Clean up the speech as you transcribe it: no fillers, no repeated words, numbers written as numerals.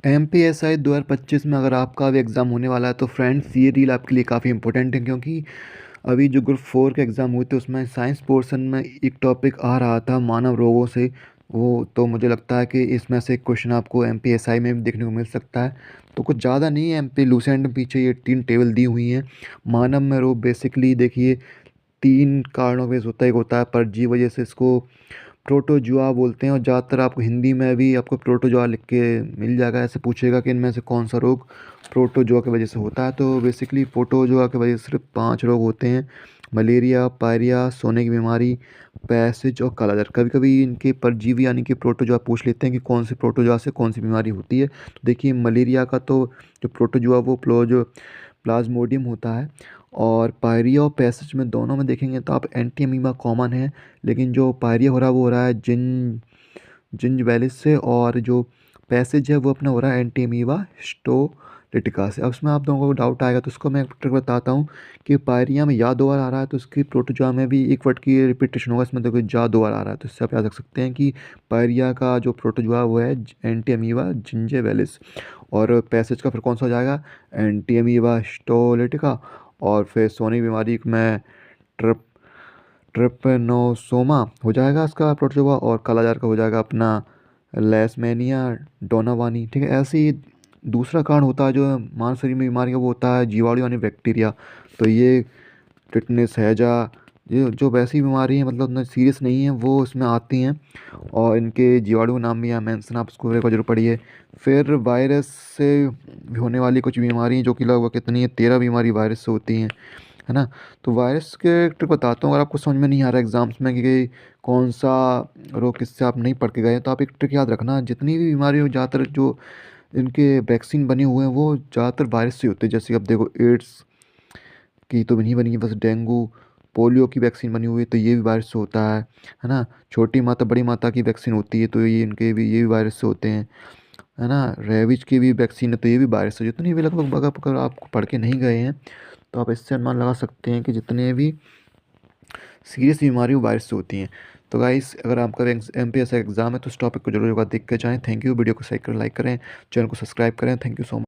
MPSI 2025 में अगर आपका भी एग्ज़ाम होने वाला है तो फ्रेंड्स ये रील आपके लिए काफ़ी इंपॉर्टेंट है, क्योंकि अभी जो ग्रुप 4 के एग्ज़ाम हुए थे उसमें साइंस पोर्शन में एक टॉपिक आ रहा था मानव रोगों से। वो तो मुझे लगता है कि इसमें से एक क्वेश्चन आपको MPSI में भी देखने को मिल सकता है। तो कुछ ज़्यादा नहीं है, MP लूसेंट में पीछे ये 3 टेबल दी हुई हैं। मानव में रोग बेसिकली देखिए 3 कारणों से होता है। एक होता है परजीवी वजह से, इसको प्रोटोजुआ बोलते हैं, और ज़्यादातर आपको हिंदी में भी आपको प्रोटोजुआ लिख के मिल जाएगा। ऐसे पूछेगा कि इनमें से कौन सा रोग प्रोटोजुआ की वजह से होता है। तो बेसिकली प्रोटोजुआ की वजह से सिर्फ 5 रोग होते हैं: मलेरिया, पायरिया, सोने की बीमारी, पैसेज और कालाजार। कभी कभी इनके परजीवी यानी कि प्रोटोजुआ पूछ लेते हैं कि कौन से प्रोटोजुआ से कौन सी बीमारी होती है। तो देखिए मलेरिया का तो जो प्रोटोजुआ वो प्लाज्मोडियम होता है, और पायरिया और पैसेज में दोनों में देखेंगे तो आप एंटी अमीबा कॉमन है, लेकिन जो पायरिया हो रहा है वो हो रहा है जिंजवेलिस से, और जो पैसेज है वो अपना हो रहा है एंटी अमीबा हिस्टोलिटिका से। अब इसमें आप लोगों को डाउट आएगा तो उसको मैं एक ट्रिक बताता हूँ कि पायरिया में या 2 बार आ रहा है तो उसकी प्रोटोजोआ में भी एक वर्ड की रिपीटेशन होगा। इसमें देखो जा 2 बार आ रहा है, तो इससे आप याद रख सकते हैं कि पायरिया का जो प्रोटोजोआ वो है एंटी अमीबा जिंजेवेलिस, और पैसेज का फिर कौन सा हो जाएगा एंटी अमीबा हिस्टोलिटिका, और फिर सोने की बीमारी में ट्रिप ट्रिपेनोसोमा हो जाएगा इसका प्रोटोजोआ, और कालाजार का हो जाएगा अपना लेशमैनिया डोनावानी। ठीक है, ऐसे ही दूसरा कारण होता है जो मानव शरीर में बीमारी का, वो होता है जीवाणु यानी बैक्टीरिया। तो ये टिटनेस, हैजा, ये जो वैसी बीमारी है मतलब उतना सीरियस नहीं है वो इसमें आती हैं, और इनके जीवाणु नाम भी यहाँ मेंशन आप उसको जरूर पढ़िए। फिर वायरस से भी होने वाली कुछ बीमारी जो कि लगभग कितनी है 13 बीमारी वायरस से होती हैं, है ना। तो वायरस के ट्रिक बताता हूँ, अगर आपको समझ में नहीं आ रहा एग्जाम्स में कि कौन सा रोग किससे आप नहीं पढ़ के गए तो आप एक ट्रिक याद रखना, जितनी भी बीमारी हो ज़्यादातर जो इनके वैक्सीन बने हुए हैं वो ज़्यादातर वायरस से होते हैं। जैसे अब देखो एड्स की तो नहीं बनी, बस डेंगू पोलियो की वैक्सीन बनी हुई है तो ये भी वायरस से होता है ना। छोटी माता बड़ी माता की वैक्सीन होती है तो ये भी वायरस से होते हैं, है ना। रेबीज की भी वैक्सीन है तो ये भी वायरस है। जितनी भी लगभग अगर आप पढ़ के नहीं गए हैं तो आप इससे अनुमान लगा सकते हैं कि जितने भी सीरियस बीमारी वो वायरस से होती हैं। तो गाइस अगर आपका MPSI एग्जाम है तो इस टॉपिक को जरूर एक बार देख के जाएँ। थैंक यू, वीडियो को लाइक करें, चैनल को सब्सक्राइब करें। Thank you so much.